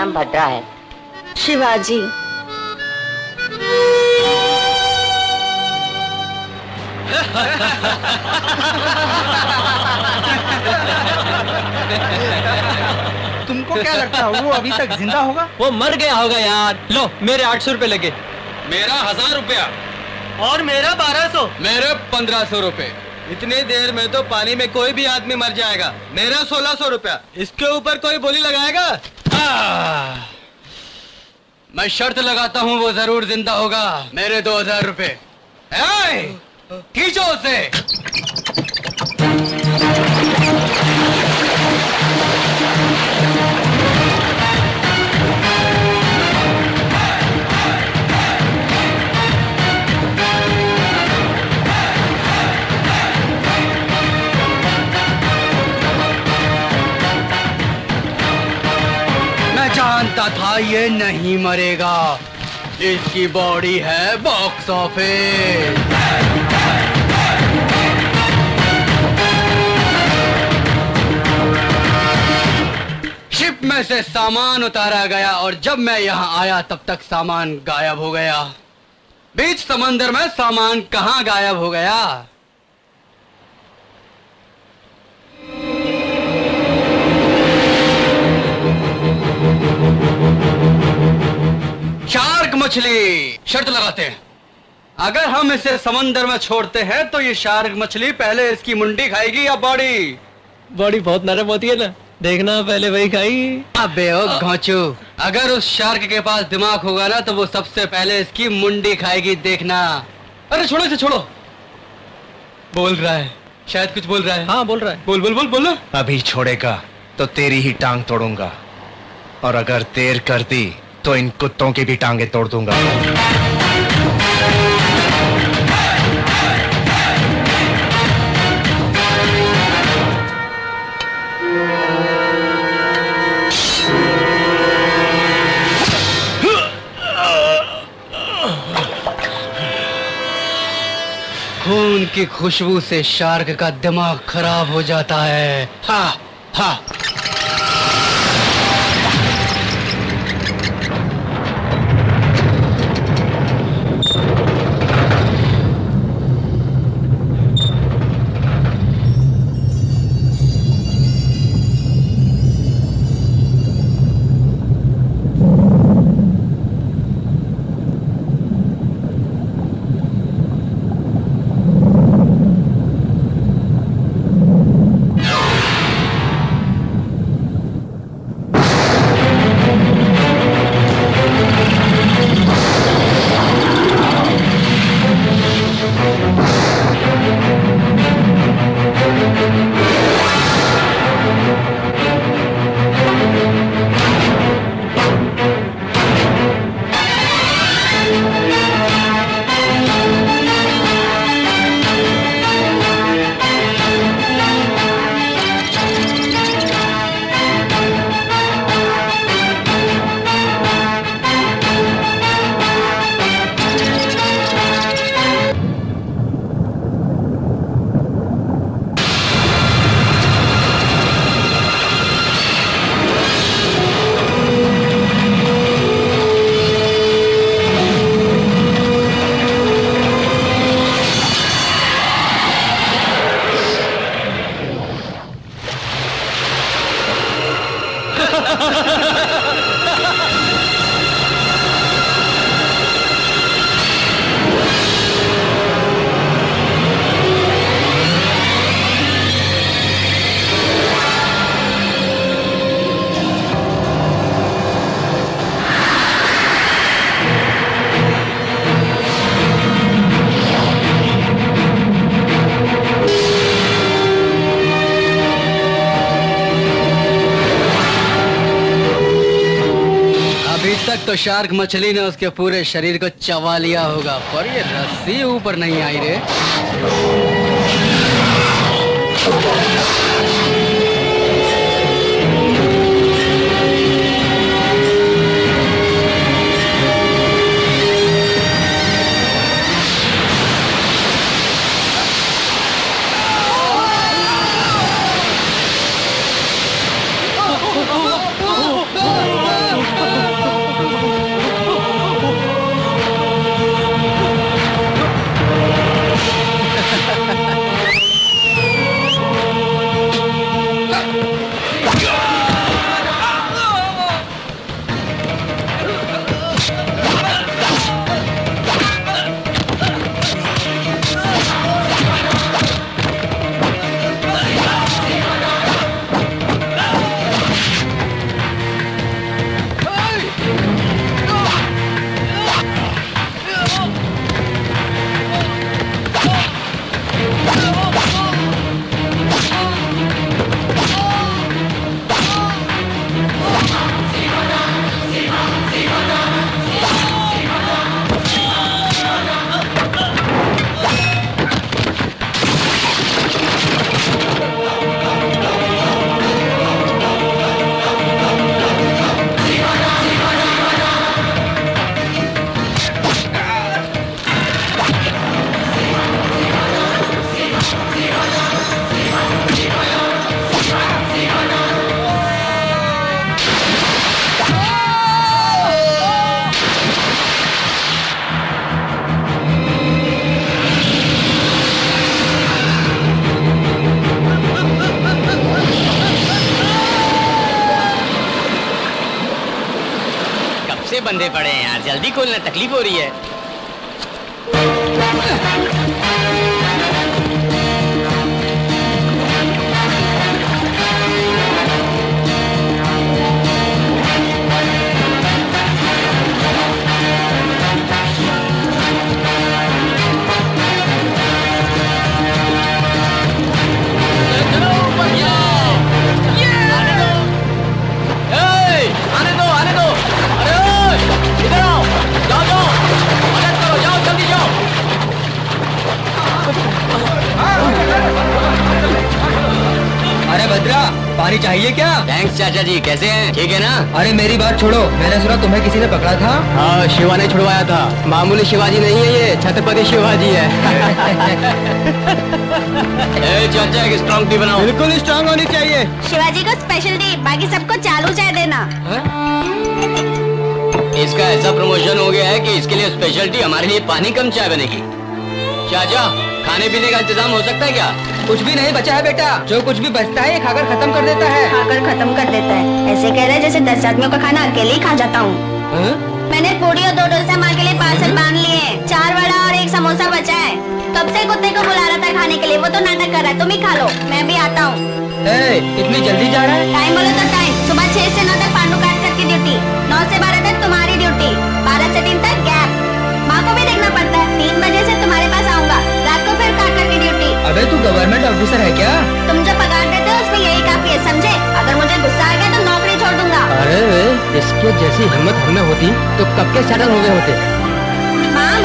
नाम भद्रा है। शिवाजी। तुमको क्या लगता है वो अभी तक जिंदा होगा? वो मर गया होगा यार। लो मेरे 800 रुपए लगे। मेरा 1000 रुपया। और मेरा 1200। मेरे 1500 रुपए। इतनी देर में तो पानी में कोई भी आदमी मर जाएगा। मेरा 1600 रुपया। इसके ऊपर कोई बोली लगाएगा? मैं शर्त लगाता हूँ वो जरूर जिंदा होगा। मेरे 2000 रुपए। खींचो उसे। मैं जानता था ये नहीं मरेगा। इसकी बॉडी है बॉक्स ऑफिस। शिप में से सामान उतारा गया और जब मैं यहाँ आया तब तक सामान गायब हो गया। बीच समंदर में सामान कहाँ गायब हो गया? शार्क मछली। शर्त लगाते हैं, अगर हम इसे समंदर में छोड़ते हैं तो ये शार्क मछली पहले इसकी मुंडी खाएगी या बॉडी? बॉडी बहुत नरम होती है ना, देखना पहले वही खाई। अबे ओ घोंचू, अगर उस शार्क के पास दिमाग होगा ना तो वो सबसे पहले इसकी मुंडी खाएगी, देखना। अरे छोड़ो इसे, छोड़ो। बोल रहा है, शायद कुछ बोल रहा है। हाँ बोल रहा है। बोल बोल बोल बोलो। अभी छोड़ेगा तो तेरी ही टांग तोड़ूंगा, और अगर देर कर दी तो इन कुत्तों की भी टांगे तोड़ दूंगा। खून की खुशबू से शार्क का दिमाग खराब हो जाता है। हा हा। तक तो शार्क मछली ने उसके पूरे शरीर को चबा लिया होगा, पर ये रस्सी ऊपर नहीं आई रे। बंधे पड़े हैं यार, जल्दी खोलना, तकलीफ हो रही है। आने दो, आने दो। अरे ओए, इधर आओ, जाओ जाओ, मदद करो, जाओ जल्दी जाओ। अरे भद्रा, पानी चाहिए क्या? थैंक्स चाचा जी, कैसे हैं? ठीक है ना? अरे मेरी बात छोड़ो, मैंने सुना तुम्हें किसी ने पकड़ा था। हाँ, शिवा ने छुड़वाया था। मामूली शिवाजी नहीं है ये, छत्रपति शिवाजी है। ए चाचा, एक स्ट्रॉन्ग टी बनाओ। बिल्कुल स्ट्रांग होनी चाहिए। शिवाजी को स्पेशल टी, बाकी सबको चालू चाय देना। इसका ऐसा प्रमोशन हो गया है कि इसके लिए स्पेशल टी, हमारे लिए पानी कम चाय बनेगी। चाचा, खाने पीने का इंतजाम हो सकता है क्या? कुछ भी नहीं बचा है बेटा, जो कुछ भी बचता है ये खाकर खत्म कर देता है। खाकर खत्म कर देता है, ऐसे कह रहे जैसे 10 आदमियों का खाना अकेले ही खा जाता हूँ। मैंने पूरी और 2 डोसा माँ के लिए पार्सल बांध लिए, 4 वड़ा और 1 समोसा बचा है। कब से कुत्ते को बुला रहा था खाने के लिए, वो तो नाटक कर रहा है। तुम ही खा लो, मैं भी आता हूँ। इतनी जल्दी जा रहा है? टाइम बोलो तो टाइम, सुबह 6 से 9 तक पांडू काट करके ड्यूटी, 9 से 12 तक तुम्हारी ड्यूटी, 12 से 3 तक गैप। माँ को भी देखना पड़ता है। 3 बजे से तुम्हारे पास आऊंगा, रात को फिर काट करके ड्यूटी। अबे तू गवर्नमेंट ऑफिसर है क्या? तुम जो पगार देते हो उसमें यही काफी है, समझे? अगर मुझे गुस्सा आ गया तो नौकरी छोड़ दूंगा। अरे इसके जैसी हिम्मत हमें होती तो कब के सेटल हो गए होते। माँ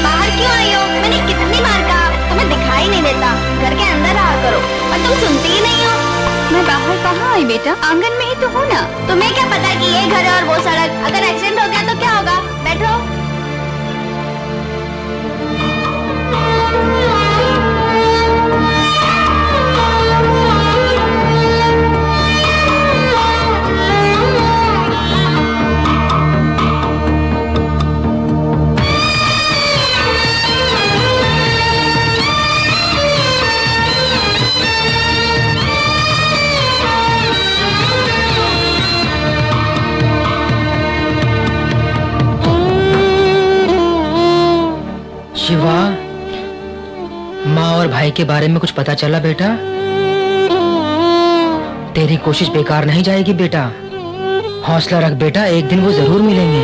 बाहर क्यों आई हो? मैंने कितनी बार कहा, तुम्हें दिखाई नहीं देता। घर के अंदर रहा करो, और तुम सुनती ही नहीं हो। मैं बाहर कहाँ आई बेटा, आंगन में ही तो हूँ ना। तुम्हें क्या पता कि ये घर है और वो सड़क, अगर एक्सीडेंट हो गया तो क्या होगा? बैठो। शिवा, माँ और भाई के बारे में कुछ पता चला बेटा? तेरी कोशिश बेकार नहीं जाएगी बेटा। हौसला रख बेटा, एक दिन वो जरूर मिलेंगे।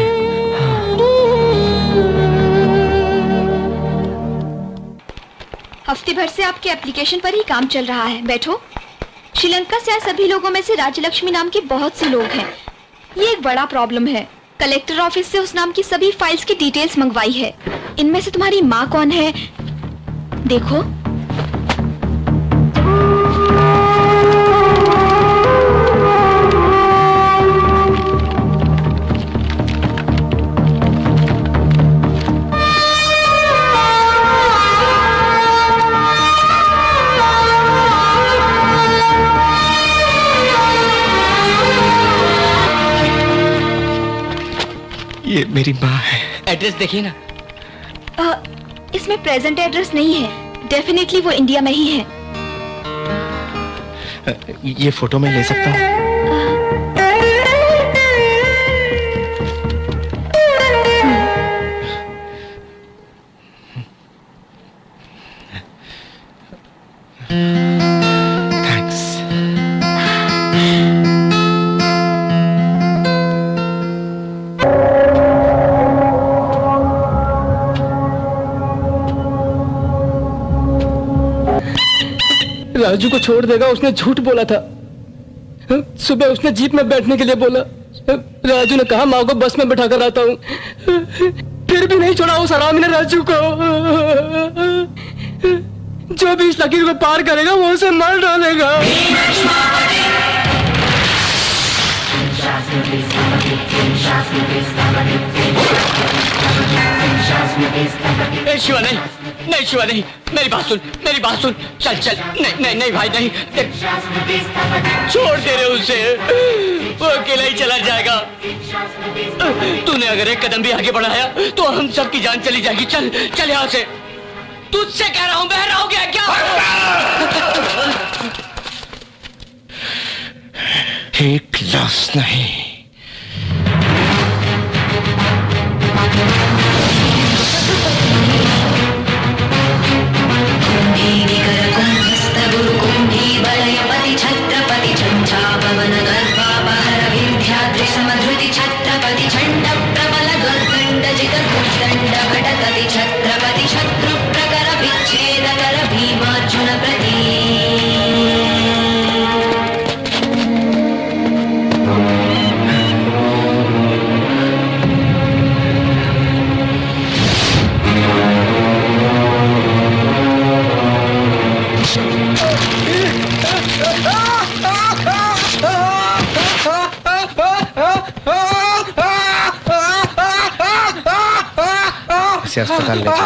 हफ्ते भर से आपके एप्लीकेशन पर ही काम चल रहा है। बैठो। श्रीलंका से आए सभी लोगों में से राज्यलक्ष्मी नाम के बहुत से लोग हैं। ये एक बड़ा प्रॉब्लम है। कलेक्टर ऑफिस से उस नाम की सभी फाइल्स की डिटेल्स मंगवाई है। इनमें से तुम्हारी माँ कौन है? देखो। ये मेरी माँ है। एड्रेस देखिए ना। इसमें प्रेजेंट एड्रेस नहीं है। डेफिनेटली वो इंडिया में ही है। ये फोटो मैं ले सकता हूँ? थैंक्स। राजू को छोड़ देगा, उसने झूठ बोला था। सुबह उसने जीप में बैठने के लिए बोला। राजू ने कहा माँ को बस में बैठा कर आता हूँ, फिर भी नहीं छोड़ा उस हरामी ने राजू को। जो भी इस लकीर को पार करेगा वो उसे मार डालेगा। शिवा नहीं, नहीं शिवा नहीं, मेरी बात सुन, मेरी बात सुन। चल चल, नहीं नहीं नहीं भाई नहीं, छोड़ दे रहे उसे, वो अकेला ही चला जाएगा। तूने अगर एक कदम भी आगे बढ़ाया तो हम सब की जान चली जाएगी। चल चल यहाँ से। तुझसे कह रहा हूँ, बहरा हो गया क्या? एक लाश नहीं, छत्रपति झंझापवन गर्भापहर विंध्याद्रि समधृति छत्रपति झंड प्रबल दुर्दंड जित दुर्दंड भटकति छत्रपति शत्रु प्रकर विच्छेद कर भीमार्जुन प्रति इसे अस्पताल ले जाओ।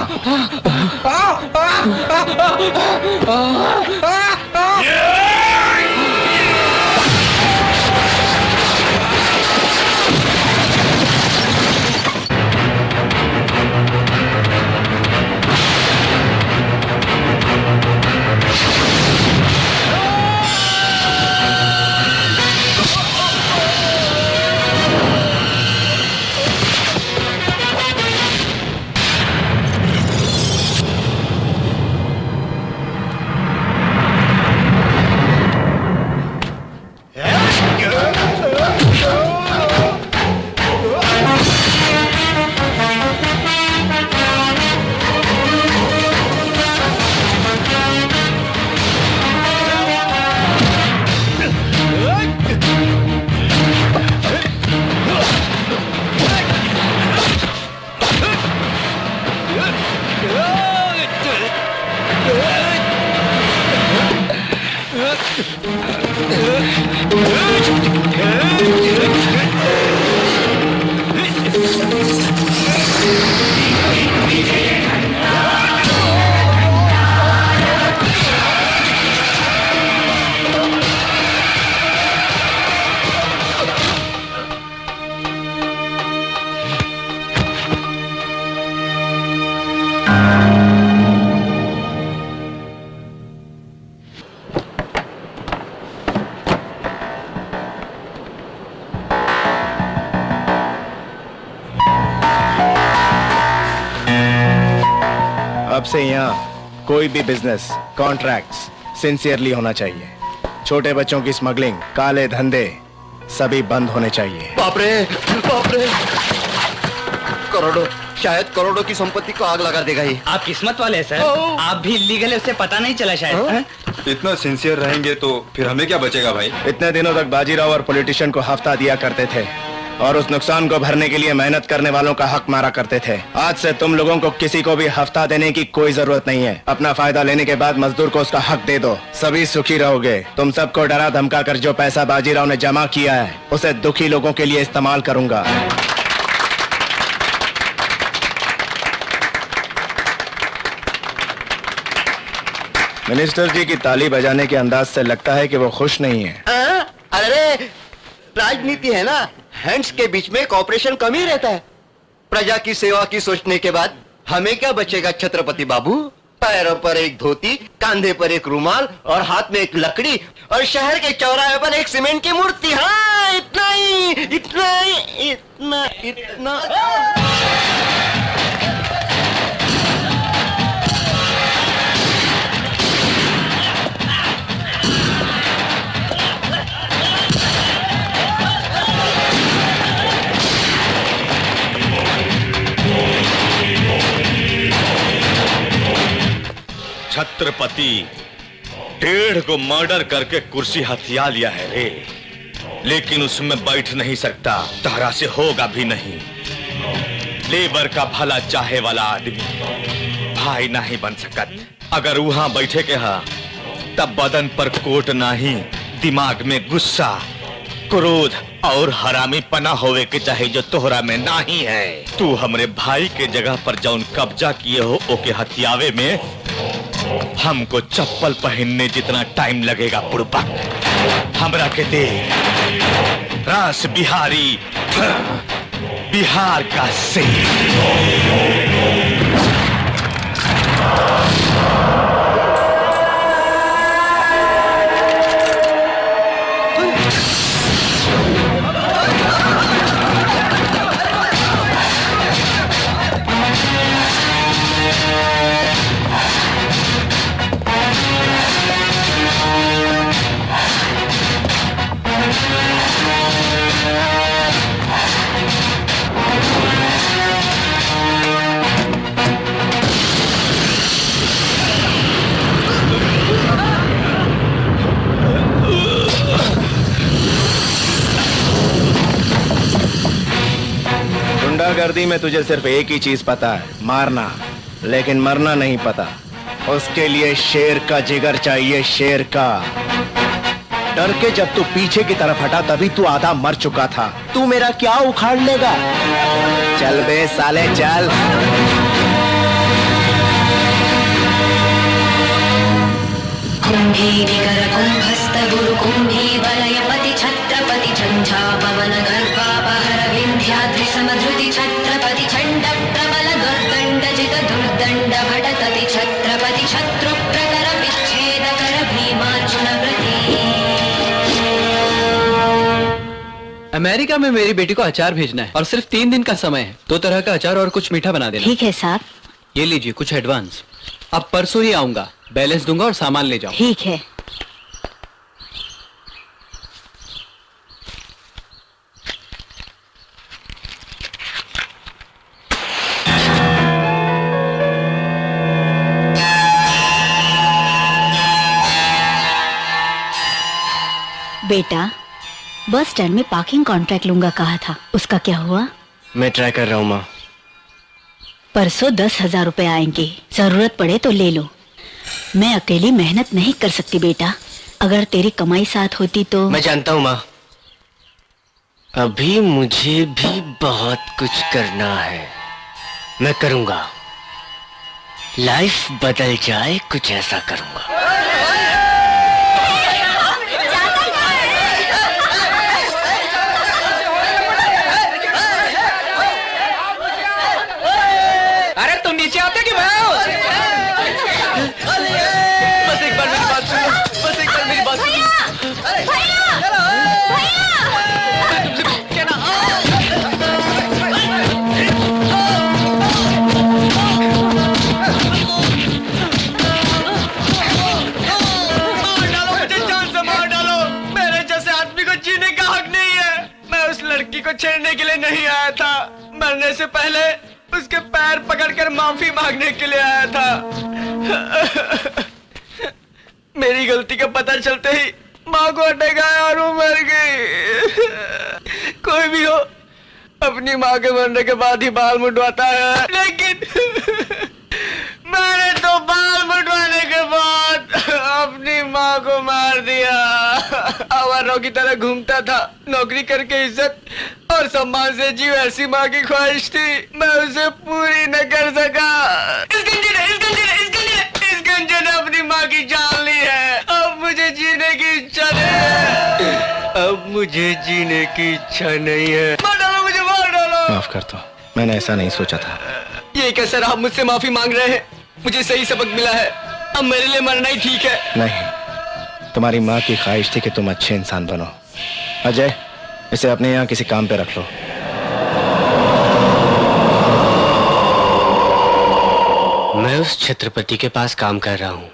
अब से यहाँ कोई भी बिजनेस कॉन्ट्रैक्ट्स सिंसियरली होना चाहिए। छोटे बच्चों की स्मगलिंग, काले धंधे सभी बंद होने चाहिए। बाप रे, करोड़ों, शायद करोड़ों की संपत्ति को आग लगा देगा ये। आप किस्मत वाले हैं सर, आप भी इलीगल है, उससे पता नहीं चला शायद। इतना सिंसियर रहेंगे तो फिर हमें क्या बचेगा भाई? इतने दिनों तक बाजीराव और पॉलिटिशियन को हफ्ता दिया करते थे और उस नुकसान को भरने के लिए मेहनत करने वालों का हक मारा करते थे। आज से तुम लोगों को किसी को भी हफ्ता देने की कोई जरूरत नहीं है। अपना फायदा लेने के बाद मजदूर को उसका हक दे दो, सभी सुखी रहोगे। तुम सबको डरा धमका कर जो पैसा बाजीराव ने जमा किया है उसे दुखी लोगों के लिए इस्तेमाल करूंगा। मिनिस्टर जी की ताली बजाने के अंदाज से लगता है कि वो खुश नहीं है। अरे राजनीति है ना, हैंड्स के बीच में कॉपरेशन कम ही रहता है। प्रजा की सेवा की सोचने के बाद हमें क्या बचेगा छत्रपति बाबू? पैरों पर एक धोती, कांधे पर एक रुमाल और हाथ में एक लकड़ी और शहर के चौराहे पर एक सीमेंट की मूर्ति। हाँ, इतना ही, इतना ही, इतना इतना। छत्रपति 1.5 को मर्डर करके कुर्सी हथिया लिया है रे, लेकिन उसमें बैठ नहीं सकता, तारा से होगा भी नहीं। लेबर का भला चाहे वाला आदमी भाई नहीं बन सकत। अगर वहां बैठे के हा तब बदन पर कोट नहीं, दिमाग में गुस्सा, क्रोध और हरामी पना होवे के चाहे जो तोहरा में नहीं है। तू हमरे भाई के जगह पर जौन कब्जा किए हो ओके हथियावे में हमको चप्पल पहनने जितना टाइम लगेगा बुड़बक। हमरा के दे रास बिहारी, बिहार का शेर। गुंडागर्दी में तुझे सिर्फ एक ही चीज पता है, मारना, लेकिन मरना नहीं पता। उसके लिए शेर का जिगर चाहिए, शेर का। डर के जब तू पीछे की तरफ हटा तभी तू आधा मर चुका था। तू मेरा क्या उखाड़ लेगा? चल बे साले चल। कुंभी निकर कुंभस्थ गुरु कुंभी वलयपति छत्रपति झंझा पवन गर्भापहर विंध्याद्रि समधृति छत्रपति छंड प्रबल दुर्दंड जित दुर्दंड भटकति छत्रपति शत्रु प्रकर विच्छेद कर भीमार्जुन प्रति। अमेरिका में मेरी बेटी को अचार भेजना है और सिर्फ 3 दिन का समय है। 2 तरह का अचार और कुछ मीठा बना देना। ठीक है साहब। ये लीजिए कुछ एडवांस। अब परसों ही आऊंगा, बैलेंस दूंगा और सामान ले जाओ। ठीक है। बेटा, बस स्टैंड में पार्किंग कॉन्ट्रैक्ट लूंगा कहा था, उसका क्या हुआ? मैं ट्राई कर रहा हूँ माँ। परसों 10,000 रुपए आएंगे, जरूरत पड़े तो ले लो। मैं अकेली मेहनत नहीं कर सकती बेटा, अगर तेरी कमाई साथ होती तो। मैं जानता हूँ माँ, अभी मुझे भी बहुत कुछ करना है। मैं करूँगा, लाइफ बदल जाए कुछ ऐसा करूँगा। अरे तुम नीचे आते कि मैं आऊं? बस एक बार मेरी बात सुनो, बस एक बार मेरी बात सुनो। मैं तुमसे कहना मार डालो मुझे, जान से मार डालो। मेरे जैसे आदमी को जीने का हक नहीं है। मैं उस लड़की को छेड़ने के लिए नहीं आया था, मरने से पहले उसके पैर पकड़कर माफी मांगने के लिए आया था। मेरी गलती का पता चलते ही माँ को अटैक आया और वो मर गई। कोई भी हो अपनी माँ के मरने के बाद ही बाल मुंडवाता है, लेकिन मैंने तो बाल मुंडवाने के बाद अपनी माँ को मार दिया। आवारों की तरह घूमता था, नौकरी करके इज्जत और सम्मान से जीव, ऐसी माँ की ख्वाहिश थी, मैं उसे पूरी न कर सका। इस गंजे ने अपनी माँ की जान ली है। अब मुझे जीने की इच्छा नहीं है। अब मुझे जीने की इच्छा नहीं है। मार डालो मुझे, मार डालो। माफ कर दो, मैंने ऐसा नहीं सोचा था। ये कैसे आप मुझसे माफी मांग रहे हैं? मुझे सही सबक मिला है, अब मेरे लिए मरना ही ठीक है। नहीं, तुम्हारी माँ की ख्वाहिश थी कि तुम अच्छे इंसान बनो। अजय, इसे अपने यहाँ किसी काम पे रख लो। मैं उस छत्रपति के पास काम कर रहा हूँ।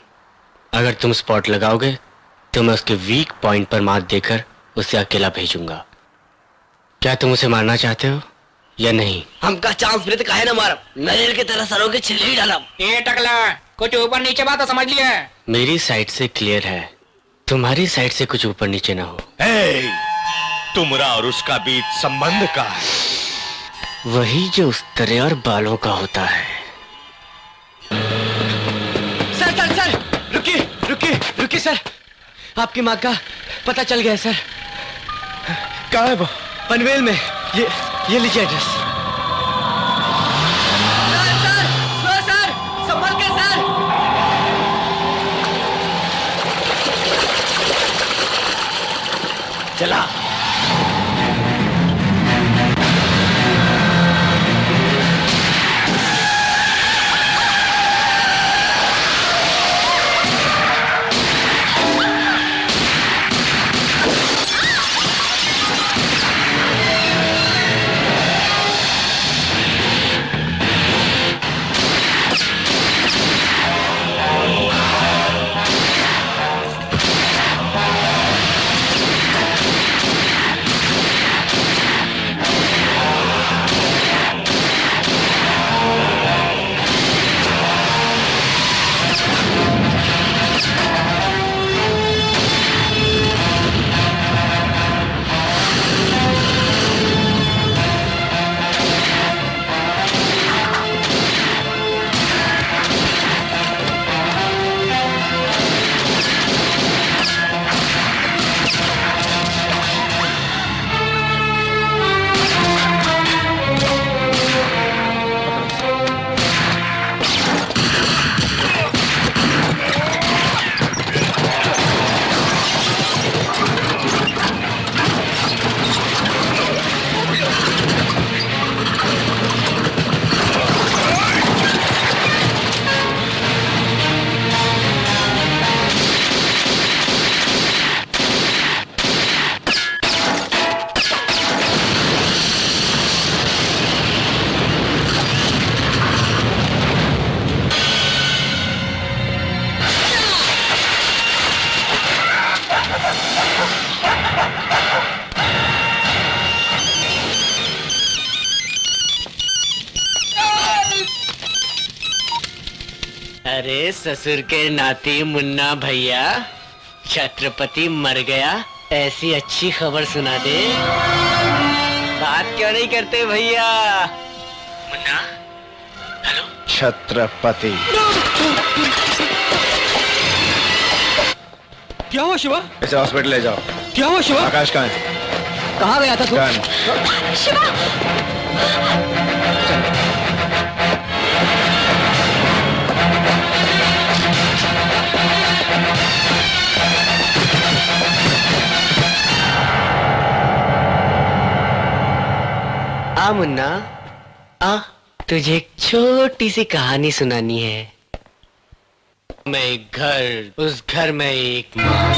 अगर तुम स्पॉट लगाओगे तो मैं उसके वीक पॉइंट पर मात देकर उसे अकेला भेजूंगा। क्या तुम उसे मारना चाहते हो या नहीं? हमका चांस मिले तो काहे ना मारब, नरेल की तरह सरों के छिल्ली डालब। ये टकला, कुछ ऊपर नीचे बात तो समझ लिया। मेरी साइड से क्लियर है, तुम्हारी साइड से कुछ ऊपर नीचे ना हो। तुमरा और उसका बीच संबंध का है, वही जो उस तरह और बालों का होता है। सर, रुकिए सर, आपकी माँ का पता चल गया सर। कहाँ है वो? पनवेल में। ये लीजिए एड्रेस। सर, संभल के सर। चला। अरे ससुर के नाती मुन्ना भैया, छत्रपति मर गया, ऐसी अच्छी खबर सुना दे। बात क्यों नहीं करते भैया? मुन्ना, हेलो। छत्रपति। क्या हुआ शिवा? इसे हॉस्पिटल ले जाओ। क्या हुआ शिवा? आकाश कहाँ है? कहाँ गया था तू? शिवा! आ मुन्ना, आ, तुझे एक छोटी सी कहानी सुनानी है। मैं एक घर, उस घर में एक माँ।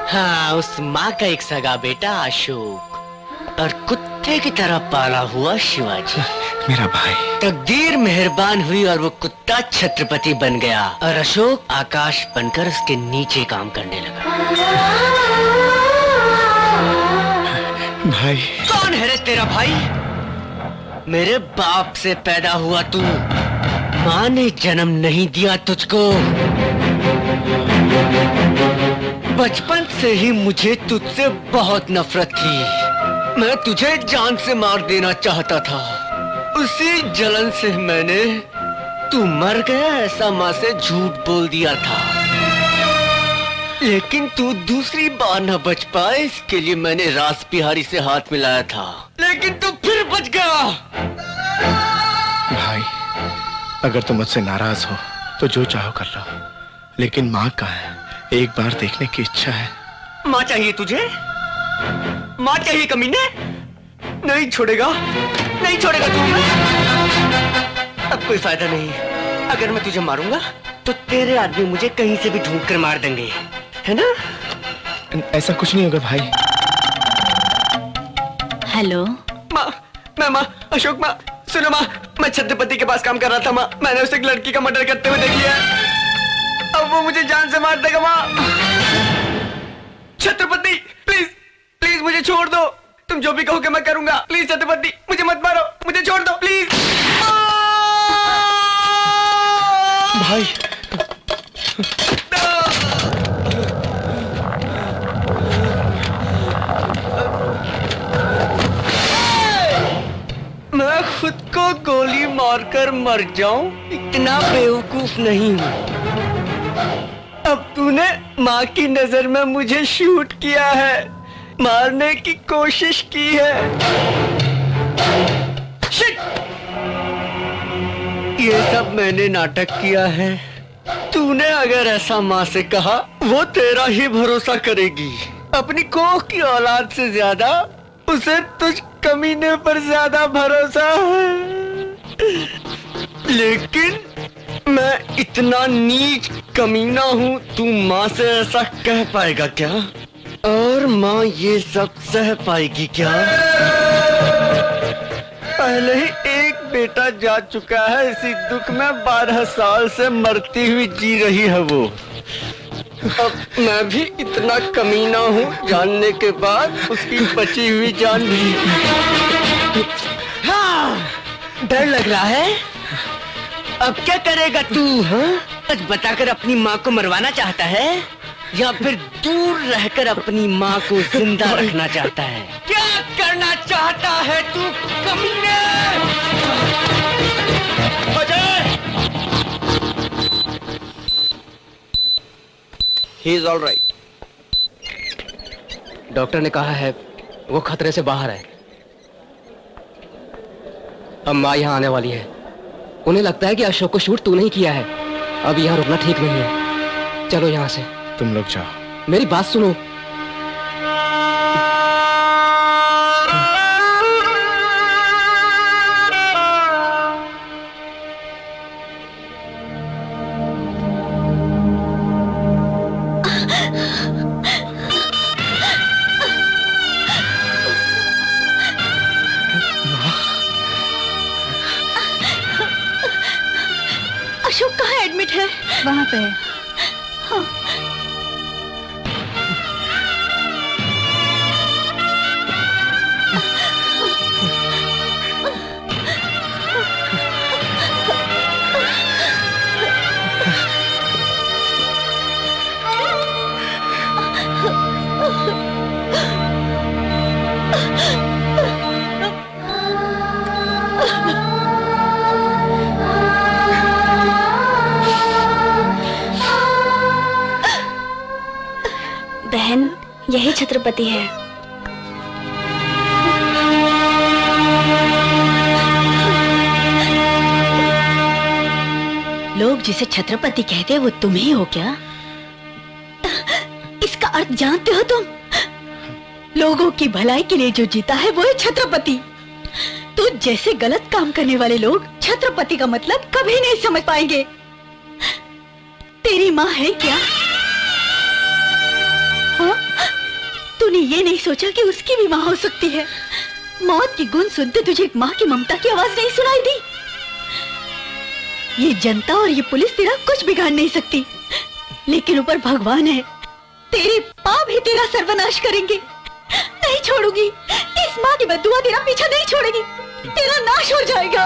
हाँ, उस माँ का एक सगा बेटा अशोक और कुत्ते की तरह पाला हुआ शिवाजी। मेरा भाई। तकदीर मेहरबान हुई और वो कुत्ता छत्रपति बन गया और अशोक आकाश बनकर उसके नीचे काम करने लगा। भाई। कौन है रे तेरा भाई? मेरे बाप से पैदा हुआ तू, माँ ने जन्म नहीं दिया तुझको। बचपन से ही मुझे तुझसे बहुत नफरत थी। मैं तुझे जान से मार देना चाहता था। उसी जलन से मैंने तू मर गया ऐसा माँ से झूठ बोल दिया था। लेकिन तू दूसरी बार न बच पाए, इसके लिए मैंने रास बिहारी से हाथ मिलाया था, लेकिन तू फिर बच गया। भाई, अगर तुम मुझसे नाराज हो तो जो चाहो कर लो, लेकिन माँ कहाँ है? एक बार देखने की इच्छा है। माँ चाहिए तुझे? माँ चाहिए कमीने? नहीं छोड़ेगा, नहीं छोड़ेगा तू। अब कोई फायदा नहीं। अगर मैं तुझे मारूंगा तो तेरे आदमी मुझे कहीं से भी ढूंढ कर मार देंगे, है ना? ऐसा कुछ नहीं होगा भाई। हेलो माँ, अशोक माँ, सुनो माँ, मैं छत्रपति के पास काम कर रहा था माँ। मैंने उसे एक लड़की का मर्डर करते हुए देख लिया। अब वो मुझे जान से मार देगा माँ। छत्रपति प्लीज, प्लीज मुझे छोड़ दो। तुम जो भी कहोगे मैं करूंगा। प्लीज छत्रपति, मुझे मत मारो, मुझे छोड़ दो प्लीज। भाई। मैं खुद को गोली मारकर मर जाऊं, इतना बेवकूफ नहीं हूं। अब तूने माँ की नजर में मुझे शूट किया है, मारने की कोशिश की है। शिट! ये सब मैंने नाटक किया है। तूने अगर ऐसा माँ से कहा, वो तेरा ही भरोसा करेगी। अपनी कोख की औलाद से ज्यादा उसे तुझ कमीने पर ज्यादा भरोसा है। लेकिन मैं इतना नीच कमीना हूँ, तू माँ से ऐसा कह पाएगा क्या? और माँ ये सब सह पाएगी क्या? पहले ही एक बेटा जा चुका है, इसी दुख में 12 साल से मरती हुई जी रही है वो। अब मैं भी इतना कमीना हूँ जानने के बाद उसकी बची हुई जान भी। हाँ, डर लग रहा है? अब क्या करेगा तू? हाँ, आज बताकर अपनी माँ को मरवाना चाहता है या फिर दूर रहकर अपनी माँ को जिंदा रखना चाहता है? क्या करना चाहता है तू कमीने? He is all right. Doctor ने कहा है वो खतरे से बाहर है। अब माँ यहाँ आने वाली है। उन्हें लगता है कि अशोक को शूट तूने ही किया है। अब यहाँ रुकना ठीक नहीं है। चलो यहाँ से। तुम लोग जाओ। मेरी बात सुनो। अशोक कहाँ एडमिट है? वहाँ पे है। हाँ। यही छत्रपति है। लोग जिसे छत्रपति कहते हैं वो तुम ही हो क्या? इसका अर्थ जानते हो तुम? लोगों की भलाई के लिए जो जीता है वो है छत्रपति। तो जैसे गलत काम करने वाले लोग छत्रपति का मतलब कभी नहीं समझ पाएंगे। तेरी माँ है क्या? हाँ? तूने ये नहीं सोचा कि उसकी भी माँ हो सकती है? मौत की गुण सुनते तुझे एक माँ की ममता की आवाज नहीं सुनाई दी? ये जनता और ये पुलिस तेरा कुछ बिगाड़ नहीं सकती, लेकिन ऊपर भगवान है, तेरे पाप भी तेरा सर्वनाश करेंगे। नहीं छोड़ूंगी, इस माँ की बद्दुआ तेरा पीछा नहीं छोड़ेगी, तेरा नाश हो जाएगा।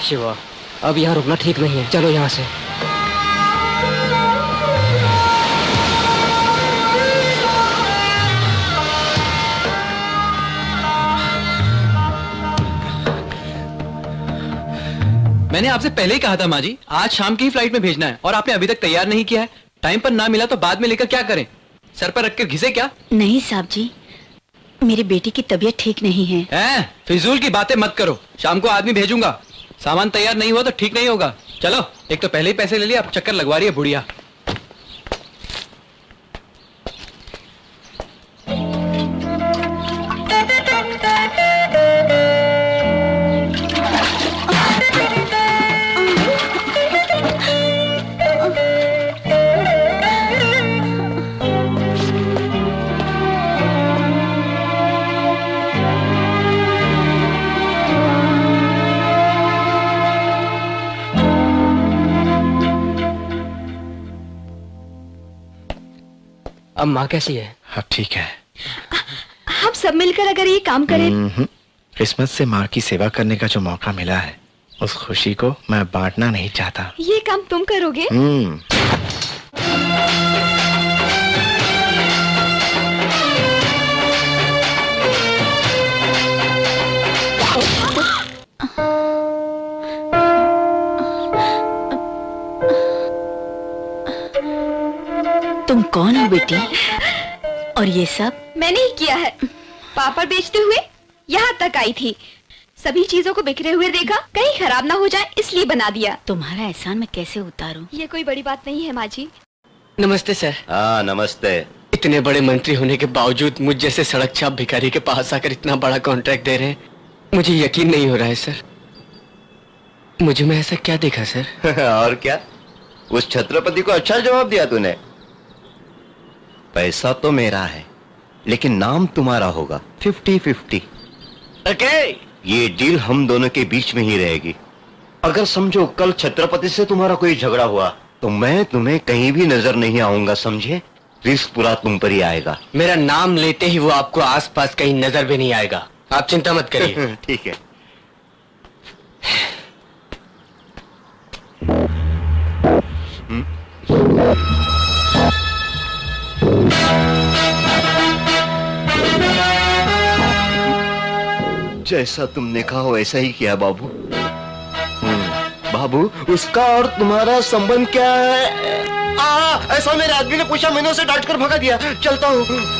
शिवा, अब यहाँ रुकना ठीक नहीं है, चलो यहाँ से। मैंने आपसे पहले ही कहा था माँ जी, आज शाम की ही फ्लाइट में भेजना है और आपने अभी तक तैयार नहीं किया है। टाइम पर ना मिला तो बाद में लेकर क्या करें? सर पर रखकर घिसे क्या? नहीं साहब जी, मेरी बेटी की तबीयत ठीक नहीं है। फिजूल की बातें मत करो, शाम को आदमी भेजूंगा। सामान तैयार नहीं हुआ तो ठीक नहीं होगा। चलो, एक तो पहले ही पैसे ले लिए, अब चक्कर लगवा रही है बुढ़िया। अब माँ कैसी है? अब ठीक है। हम सब मिलकर अगर ये काम करें। किस्मत से माँ की सेवा करने का जो मौका मिला है, उस खुशी को मैं बांटना नहीं चाहता। ये काम तुम करोगे? तुम कौन हो बेटी? और ये सब मैंने ही किया है। पापड़ बेचते हुए यहाँ तक आई थी, सभी चीजों को बिखरे हुए देखा, कहीं खराब ना हो जाए इसलिए बना दिया। तुम्हारा एहसान मैं कैसे उतारूं? ये कोई बड़ी बात नहीं है माँ जी। नमस्ते सर। हाँ नमस्ते। इतने बड़े मंत्री होने के बावजूद मुझ जैसे सड़क छाप भिखारी के पास आकर इतना बड़ा कॉन्ट्रैक्ट दे रहे हैं, मुझे यकीन नहीं हो रहा है सर। मुझे में ऐसा क्या देखा सर? और क्या, उस छत्रपति को अच्छा जवाब दिया तूने। पैसा तो मेरा है, लेकिन नाम तुम्हारा होगा। 50-50। ओके। ये डील हम दोनों के बीच में ही रहेगी। अगर समझो कल छत्रपति से तुम्हारा कोई झगड़ा हुआ तो मैं तुम्हें कहीं भी नजर नहीं आऊंगा, समझे? रिस्क पूरा तुम पर ही आएगा। मेरा नाम लेते ही वो आपको आसपास कहीं नजर भी नहीं आएगा, आप चिंता मत करिए। ठीक है। जैसा तुमने कहा वैसा ही किया बाबू। बाबू, उसका और तुम्हारा संबंध क्या है? ऐसा मेरे आदमी ने पूछा, मैंने उसे डांट कर भगा दिया। चलता हूँ।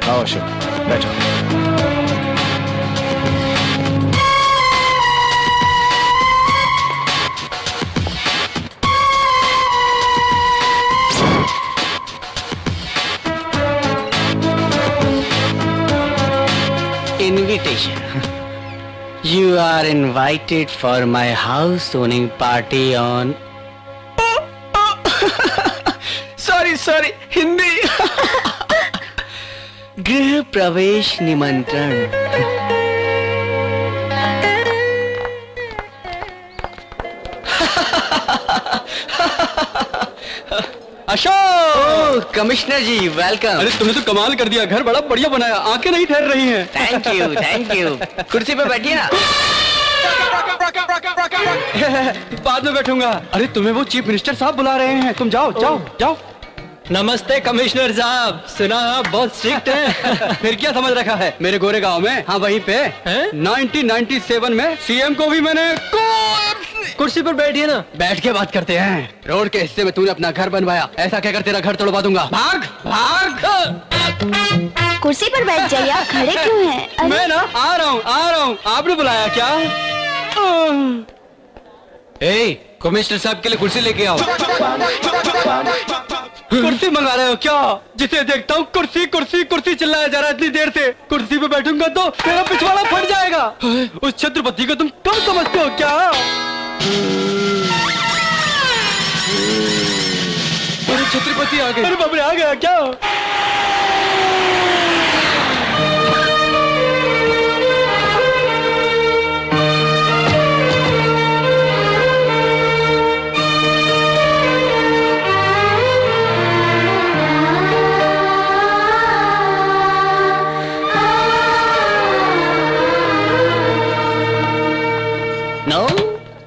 आओ अशोक, बैठो। Invitation. You are invited for my house owning party on. Sorry, Hindi. गृह प्रवेश निमंत्रण। अशोक, कमिश्नर जी वेलकम। अरे तुमने तो कमाल कर दिया, घर बड़ा बढ़िया बनाया, आंखें नहीं ठहर रही हैं। Thank you. कुर्सी पे बैठिए ना। बाद में बैठूंगा। अरे तुम्हें वो चीफ मिनिस्टर साहब बुला रहे हैं, तुम जाओ। नमस्ते कमिश्नर साहब, सुना आप बहुत स्ट्रिक्ट हैं। फिर क्या समझ रखा है मेरे गोरे गांव में? हाँ वहीं पे 1997 में सीएम को भी मैंने कुर्सी पर बैठिए ना। बैठ के बात करते हैं। रोड के हिस्से में तूने अपना घर बनवाया, ऐसा कहकर तेरा घर तोड़वा दूंगा। भाग। कुर्सी पर बैठ जाइए, आप खड़े क्यों हैं? अरे मैं ना आ रहा हूँ। आपने बुलाया क्या? कमिश्नर साहब के लिए कुर्सी लेके आओ। कुर्सी मंगा रहे हो क्या? जिसे देखता हूँ कुर्सी चिल्लाया जा रहा है इतनी देर से। कुर्सी पे बैठूंगा तो मेरा पिछवाड़ा फट जाएगा। उस छत्रपति को तुम कम समझते हो क्या? अरे छत्रपति आ गए। अरे बाप रे, आ गया क्या?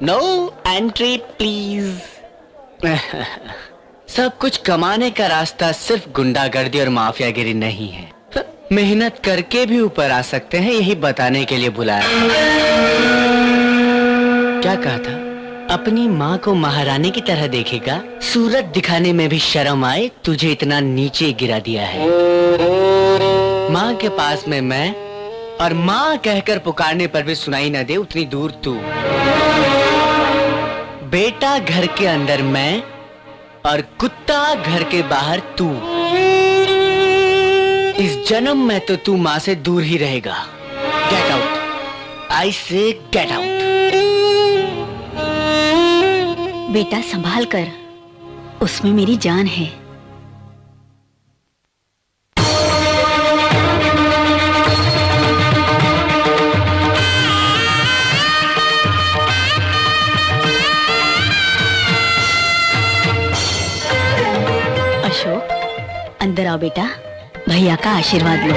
No entry please. सब कुछ कमाने का रास्ता सिर्फ गुंडागर्दी और माफियागिरी नहीं है। मेहनत करके भी ऊपर आ सकते हैं, यही बताने के लिए बुलाया। क्या कहा था? अपनी माँ को महारानी की तरह देखेगा? सूरत दिखाने में भी शर्म आए, तुझे इतना नीचे गिरा दिया है। माँ के पास में मैं, और माँ कहकर पुकारने पर भी सुनाई न दे उतनी दूर तू। बेटा घर के अंदर मैं, और कुत्ता घर के बाहर तू। इस जन्म में तो तू माँ से दूर ही रहेगा। गेट आउट, आई से गेट आउट। बेटा संभाल कर, उसमें मेरी जान है। अशोक, अंदर आओ बेटा, भैया का आशीर्वाद लो।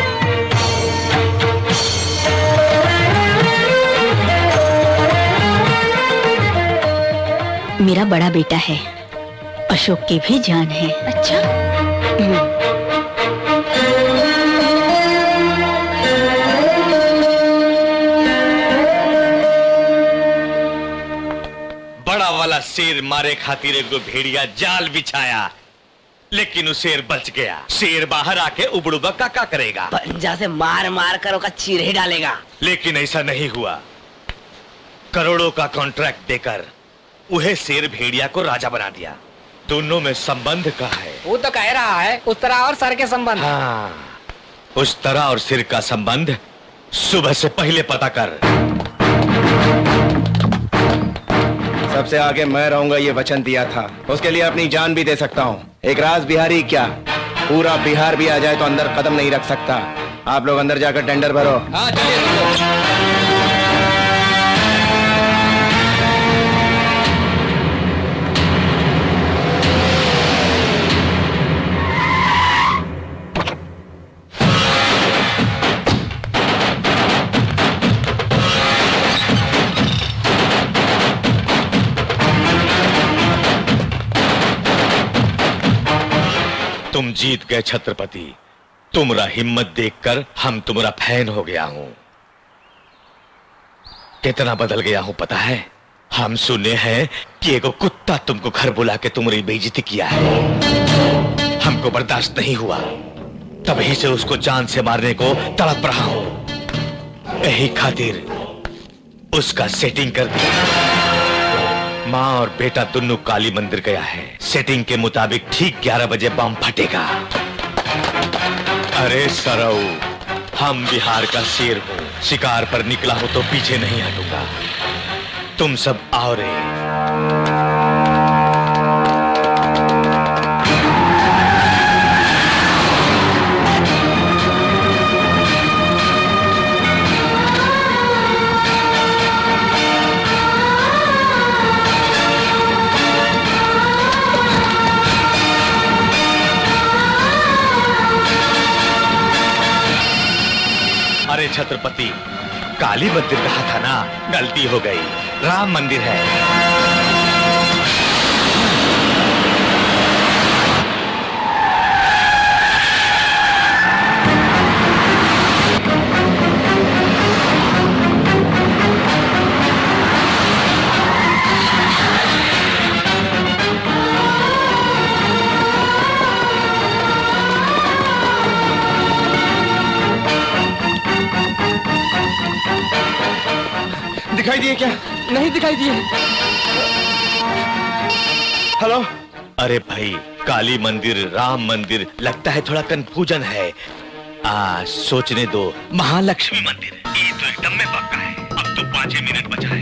मेरा बड़ा बेटा है, अशोक की भी जान है। अच्छा? बड़ा वाला शेर मारे खातिर एक भेड़िया जाल बिछाया, लेकिन वो शेर बच गया। शेर बाहर आके उबड़ुबा का करेगा, पंजा से मार मार कर उसका चीर ही डालेगा। लेकिन ऐसा नहीं हुआ। करोड़ों का कॉन्ट्रैक्ट देकर वह शेर भेड़िया को राजा बना दिया। दोनों में संबंध का है। वो तो कह रहा है उस तरह और सर के संबंध। हाँ, उस तरह और सिर का संबंध सुबह से पहले पता कर। सबसे आगे मैं रहूंगा, ये वचन दिया था। उसके लिए अपनी जान भी दे सकता हूँ। एक राज बिहारी क्या, पूरा बिहार भी आ जाए तो अंदर कदम नहीं रख सकता। आप लोग अंदर जाकर टेंडर भरो। हाँ चलिए। जीत गए छत्रपति। तुम्हारा हिम्मत देखकर हम तुम्हारा फैन हो गया हूं। कितना बदल गया हूं पता है? हम सुने हैं कि एगो कुत्ता तुमको घर बुला के तुम्हारी बेइज्जती किया है। हमको बर्दाश्त नहीं हुआ, तभी से उसको जान से मारने को तड़प रहा हूं। यही खातिर उसका सेटिंग कर दिया। माँ और बेटा दोनों काली मंदिर गया है। सेटिंग के मुताबिक ठीक 11 बजे बम फटेगा। अरे सरऊ, हम बिहार का शेर हूं, शिकार पर निकला हो तो पीछे नहीं हटूंगा। तुम सब आओ रे। अरे छत्रपति, काली मंदिर कहा था ना, गलती हो गई। राम मंदिर है। दिखाई दिए क्या? नहीं दिखाई दिए। हेलो। अरे भाई, काली मंदिर, राम मंदिर, लगता है थोड़ा कंफ्यूजन है। सोचने दो। महालक्ष्मी मंदिर, ये तो एकदम में पक्का है। अब तो 5 मिनट बचा है।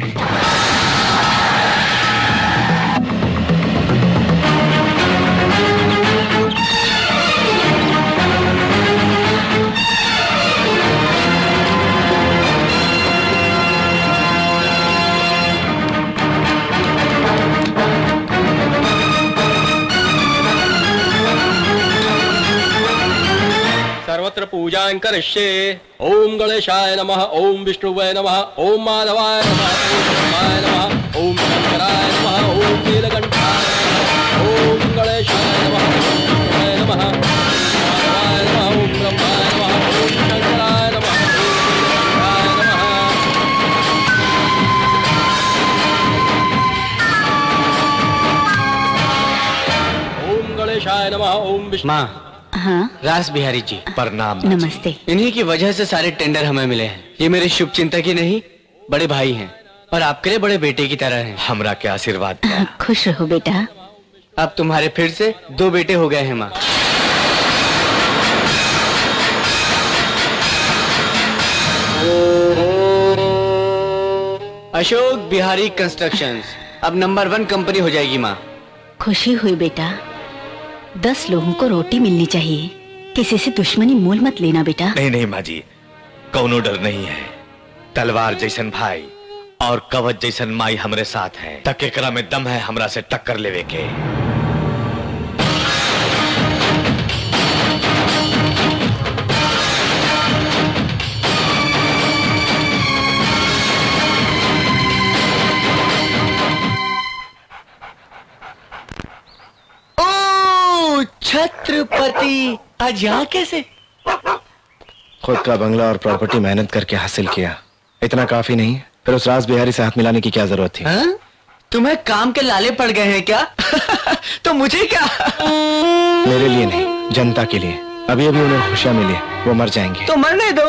सर्वत्र पूजां करिष्ये। ओम गणेशाय नमः, ओम विष्णुवे नमः, ओम माधवाय नमः, ओम ब्रह्माय नमः, ओम शंकराय नमः, ओम नीलकंठाय नमः, ओम गणेशाय नमः, ओम विष्णुवे नमः, माधवाय नमः, ओम ब्रह्माय नमः, ओम शंकराय नमः, ओम नीलकंठाय नमः। ओम गणेशाय नमः, ओम विष्णु। हाँ रास बिहारी जी, प्रणाम। नमस्ते। इन्हीं की वजह से सारे टेंडर हमें मिले हैं। ये मेरे शुभ चिंतक ही नहीं, बड़े भाई हैं और आपके लिए बड़े बेटे की तरह हैं। हमरा के आशीर्वाद दिया। खुश रहो बेटा। अब तुम्हारे फिर से 2 बेटे हो गए हैं माँ। अशोक बिहारी कंस्ट्रक्शंस अब नंबर 1 कंपनी हो जाएगी माँ। खुशी हुई बेटा। 10 लोगों को रोटी मिलनी चाहिए। किसी से दुश्मनी मोल मत लेना बेटा। नहीं नहीं माँ जी, कौनो डर नहीं है। तलवार जैसन भाई और कवच जैसन माई हमरे साथ है। तक एकरा में दम है हमरा से टक्कर लेवे के। छत्रपति, आज यहाँ कैसे? खुद का बंगला और प्रॉपर्टी मेहनत करके हासिल किया, इतना काफी नहीं? फिर उस रास बिहारी से हाथ मिलाने की क्या जरूरत थी? हाँ? तुम्हें काम के लाले पड़ गए हैं क्या? तो मुझे क्या? मेरे लिए नहीं, जनता के लिए। अभी अभी उन्हें खुशियां मिली, वो मर जाएंगे। तो मरने दो,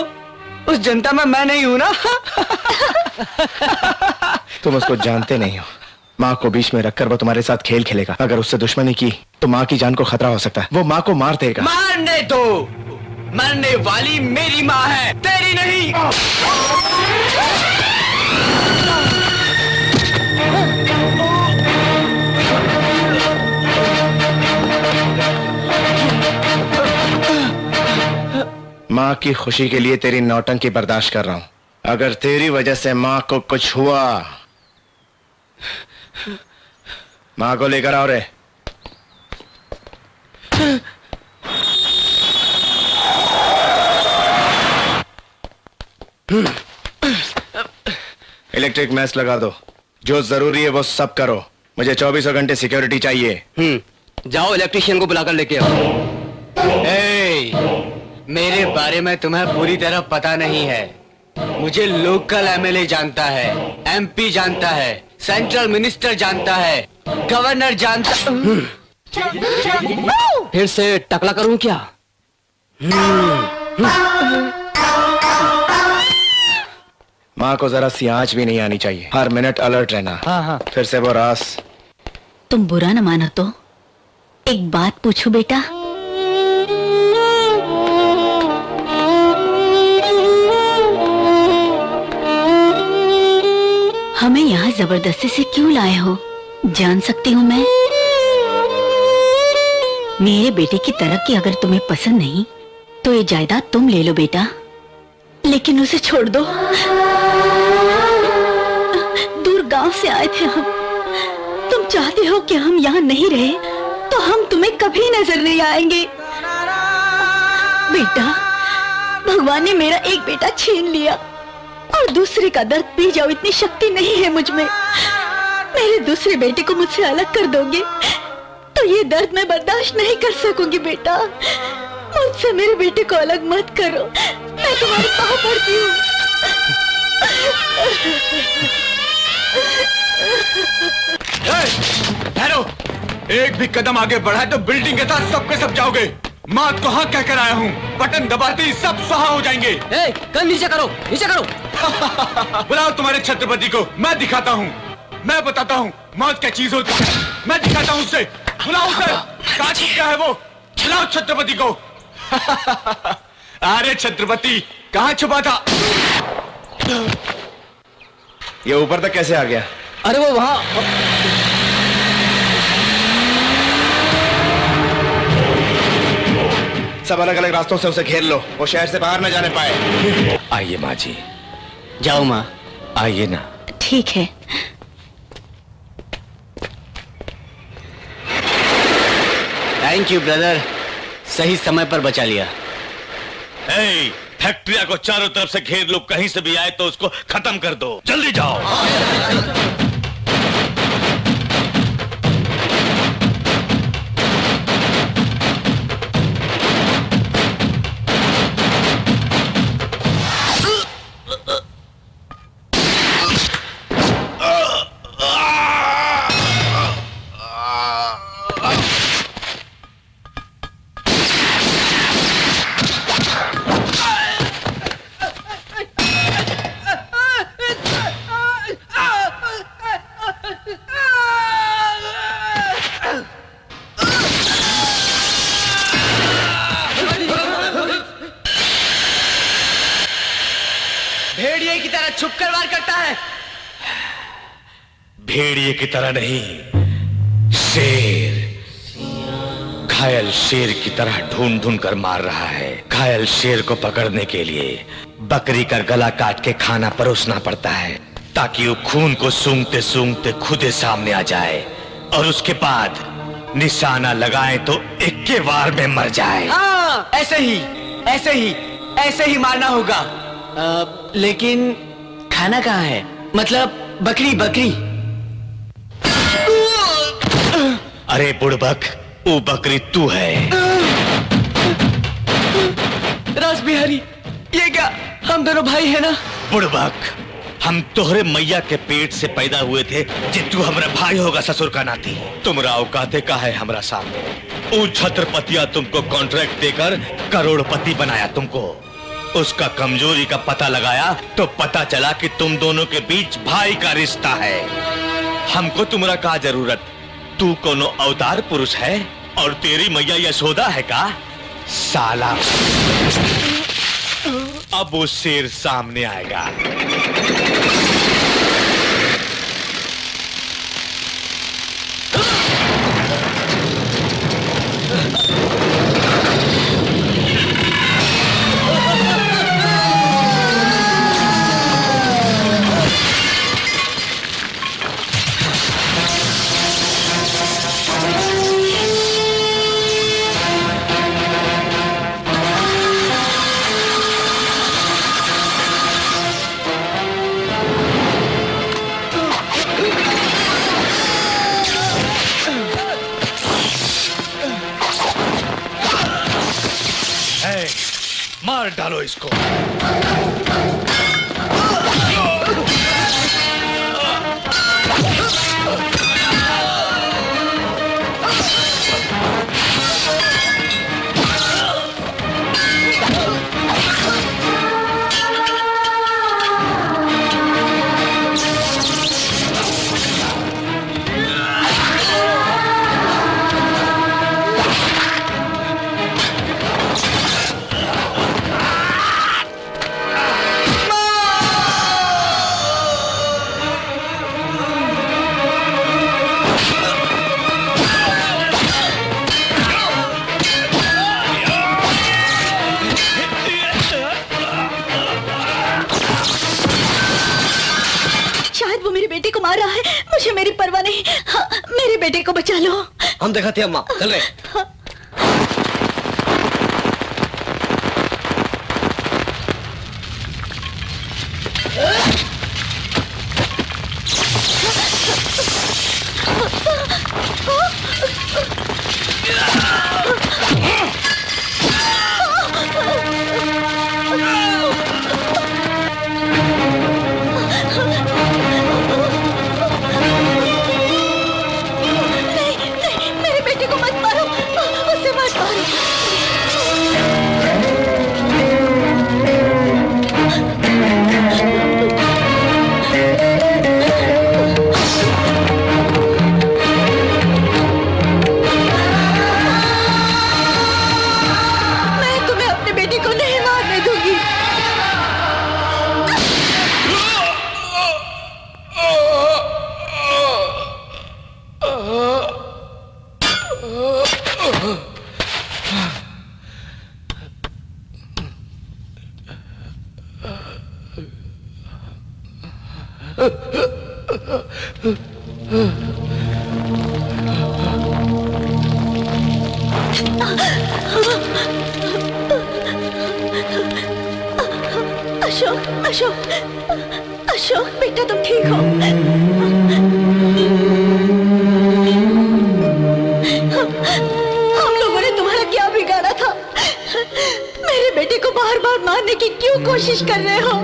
उस जनता में मैं नहीं हूं ना। तुम उसको जानते नहीं हो। माँ को बीच में रखकर वो तुम्हारे साथ खेल खेलेगा। अगर उससे दुश्मनी की तो माँ की जान को खतरा हो सकता है। वो माँ को मार देगा। मारने दो, मरने वाली मेरी माँ है, तेरी नहीं। माँ की खुशी के लिए तेरी नौटंकी बर्दाश्त कर रहा हूँ। अगर तेरी वजह से माँ को कुछ हुआ, माँ को लेकर आओ रे। इलेक्ट्रिक मैच लगा दो। जो जरूरी है वो सब करो। मुझे 24 घंटे सिक्योरिटी चाहिए। जाओ इलेक्ट्रिशियन को बुलाकर लेके आओ। मेरे बारे में तुम्हें पूरी तरह पता नहीं है। मुझे लोकल एमएलए जानता है, एमपी जानता है, सेंट्रल मिनिस्टर जानता है, गवर्नर जानता। फिर से टकला करूं क्या? माँ को जरा सी आंच भी नहीं आनी चाहिए, हर मिनट अलर्ट रहना। हाँ। फिर से वो रास। तुम बुरा न मानो तो एक बात पूछो बेटा। हमें यहाँ जबरदस्ती से क्यों लाए हो, जान सकती हूँ मैं? मेरे बेटे की तरक्की अगर तुम्हें पसंद नहीं तो ये जायदाद तुम ले लो बेटा, लेकिन उसे छोड़ दो। दूर गांव से आए थे हम। तुम चाहते हो कि हम यहाँ नहीं रहे तो हम तुम्हें कभी नजर नहीं आएंगे। बेटा, भगवान ने मेरा एक बेटा छीन लिया और दूसरे का दर्द पी जाओ, इतनी शक्ति नहीं है मुझ में। मेरे दूसरे बेटे को मुझसे अलग कर दोगे तो ये दर्द मैं बर्दाश्त नहीं कर सकूंगी बेटा। मुझसे मेरे बेटे को अलग मत करो, मैं तुम्हारे पाँव पड़ती हूँ। ठहरो, एक भी कदम आगे बढ़ा तो बिल्डिंग के साथ सबके सब जाओगे। माँ को हाँ कहकर आया हूँ, बटन दबाते ही सब सुहा हो जाएंगे। कल नीचे करो, नीचे करो। बुलाओ तुम्हारे छत्रपति को, मैं दिखाता हूँ, मैं बताता हूँ मौत क्या चीज होती है, मैं दिखाता हूँ उसे। बुलाओ उसे, कहाँ छुपा है वो? बुलाओ छत्रपति को। अरे छत्रपति कहाँ छुपा था? ये ऊपर तक कैसे आ गया? अरे वो वहाँ। सब अलग अलग रास्तों से उसे घेर लो, वो शहर से बाहर न जाने पाए। आइए माँ जी। जाओ माँ। आइए ना। ठीक है। थैंक यू ब्रदर, सही समय पर बचा लिया। फैक्ट्रिया को चारों तरफ से घेर लो, कहीं से भी आए तो उसको खत्म कर दो। जल्दी जाओ। भेड़िए की तरह छुपकर वार करता है। भेड़िए की तरह नहीं, शेर। घायल शेर की तरह ढूंढ ढूंढ कर मार रहा है। घायल शेर को पकड़ने के लिए बकरी का गला काट के खाना परोसना पड़ता है, ताकि वो खून को सूंघते सूंघते खुद ही सामने आ जाए और उसके बाद निशाना लगाए तो एक के वार में मर जाए। हाँ, ऐसे ही मारना होगा। लेकिन खाना कहाँ है? मतलब बकरी। अरे बुड़बक, वो बकरी तू है। रास बिहारी, ये क्या हम दोनों भाई है ना? बुड़बक, हम तोहरे मैया के पेट से पैदा हुए थे, जे तू हमारा भाई होगा ससुर का नाती। तुमरा औकाते का है हमरा सामने। वो छत्रपतिया तुमको कॉन्ट्रैक्ट देकर करोड़पति बनाया तुमको। उसका कमजोरी का पता लगाया तो पता चला कि तुम दोनों के बीच भाई का रिश्ता है। हमको तुम्हारा का जरूरत? तू कोनो अवतार पुरुष है और तेरी मैया यशोदा है का? साला, अब वो शेर सामने आएगा। मार डालो इसको। मार रहा है, मुझे मेरी परवाह नहीं। हाँ, मेरे बेटे को बचा लो। हम दिखाते हैं अम्मा, चल रहे। हाँ। अशोक, अशोक, अशोक बेटा तुम ठीक हो? हम लोगों ने तुम्हारा क्या बिगाड़ा था? मेरे बेटे को बार बार मारने की क्यों कोशिश कर रहे हो?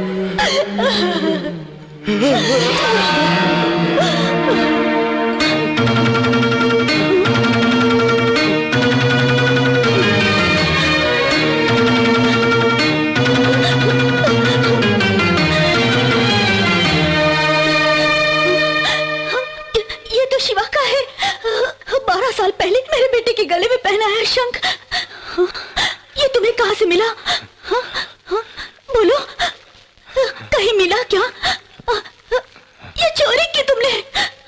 गले में पहना है शंख, ये तुम्हें कहां से मिला? हाँ? हाँ? बोलो, कहीं मिला क्या? ये चोरी की तुमने?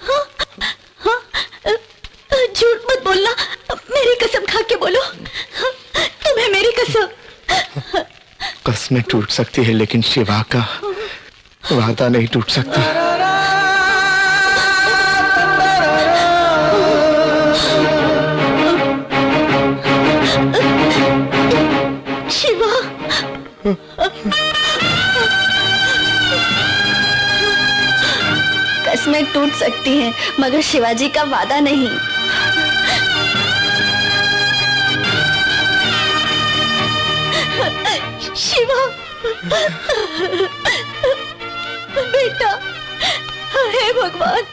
हाँ? हाँ? झूठ मत बोलना, मेरी कसम खा के बोलो। हाँ? तुम्हें मेरी कसम। कसमें टूट सकती है लेकिन शिवा का वादा नहीं टूट सकता। शिवा, कसमें टूट सकती हैं मगर शिवाजी का वादा नहीं। शिवा बेटा, हे भगवान,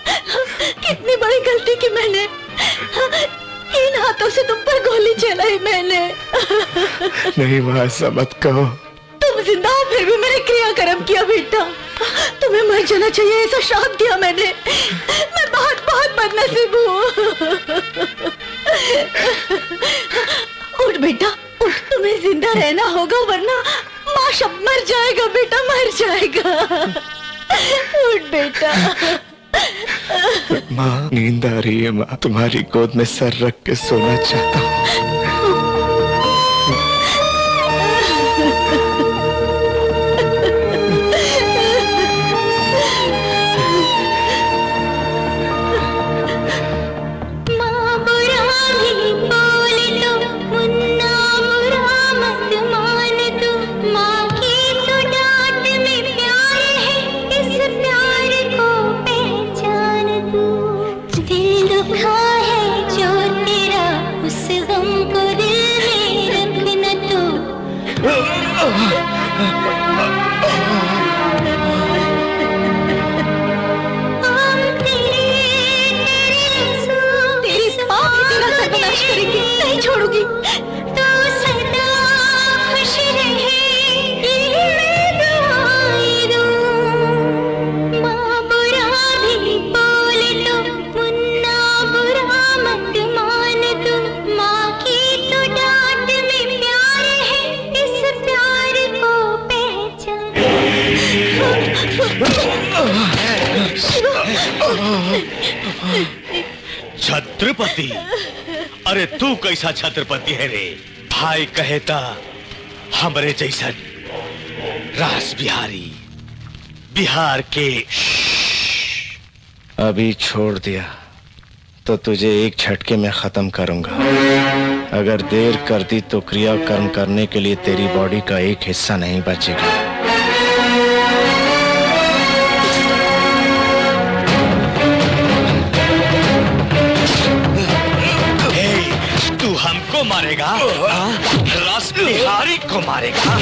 कितनी बड़ी गलती की मैंने। इन हाथों से तुम पर गोली चलाई मैंने। नहीं माँ, ऐसा मत कहो। तुम जिंदा हो फिर भी मैंने क्रियाकर्म किया बेटा। तुम्हें मर जाना चाहिए ऐसा श्राप दिया मैंने। मैं बहुत बहुत बदनसीब हूँ। उठ बेटा उठ, तुम्हें जिंदा रहना होगा वरना माँ सब मर जाएगा बेटा, मर जाएगा। उठ बेटा। माँ नींद आ रही है माँ, तुम्हारी गोद में सर रख के सोना चाहता हूँ। दिल दुखा है जो तेरा, उस गम छत्रपति? अरे तू कैसा छत्रपति है रे? भाई कहता हमरे जैसा रास बिहारी बिहार के। अभी छोड़ दिया तो तुझे एक झटके में खत्म करूंगा। अगर देर कर दी तो क्रियाकर्म करने के लिए तेरी बॉडी का एक हिस्सा नहीं बचेगा। तू हमको मारेगा? रास बिहारी को मारेगा?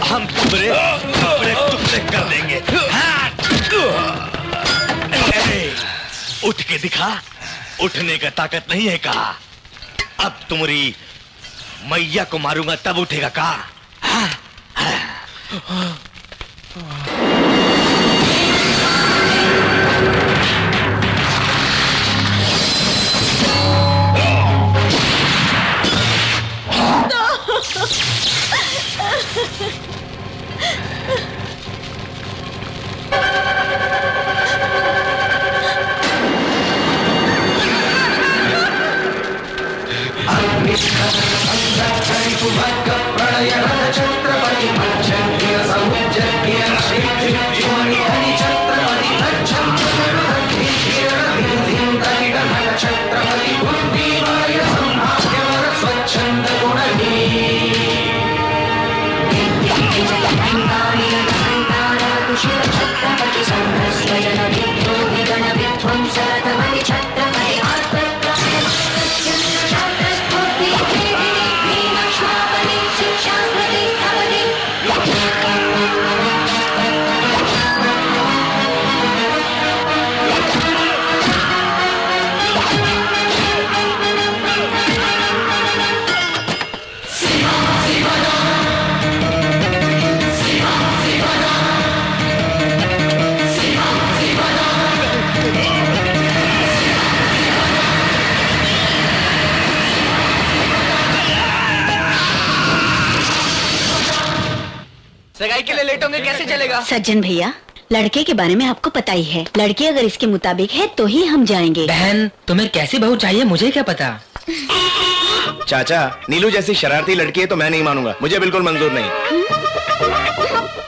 हम टुकड़े टुकड़े कर देंगे। उठ के दिखा। उठने का ताकत नहीं है का? अब तुम्हारी मैया को मारूंगा तब उठेगा का? सगाई के लिए लेट होंगे कैसे चलेगा? सज्जन भैया, लड़के के बारे में आपको पता ही है। लड़की अगर इसके मुताबिक है तो ही हम जाएंगे। बहन, तुम्हें कैसी बहू चाहिए मुझे क्या पता। चाचा, नीलू जैसी शरारती लड़की है तो मैं नहीं मानूंगा। मुझे बिल्कुल मंजूर नहीं।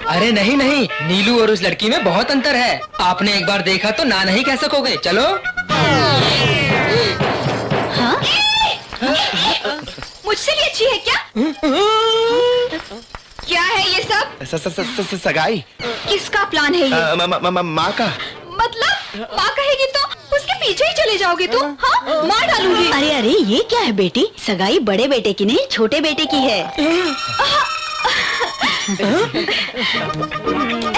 अरे नहीं नहीं, नीलू और उस लड़की में बहुत अंतर है। आपने एक बार देखा तो ना नहीं कह सकोगे। चलो। हाँ? मुझसे भी अच्छी है क्या? क्या है ये सब? सगाई। किसका प्लान है ये? माँ का। मतलब माँ कहेगी तो उसके पीछे ही चले जाओगे तुम? हाँ, मार डालूंगी। अरे अरे, ये क्या है बेटी? सगाई बड़े बेटे की नहीं, छोटे बेटे की है।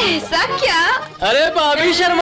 ऐसा क्या? अरे भाभी शर्मा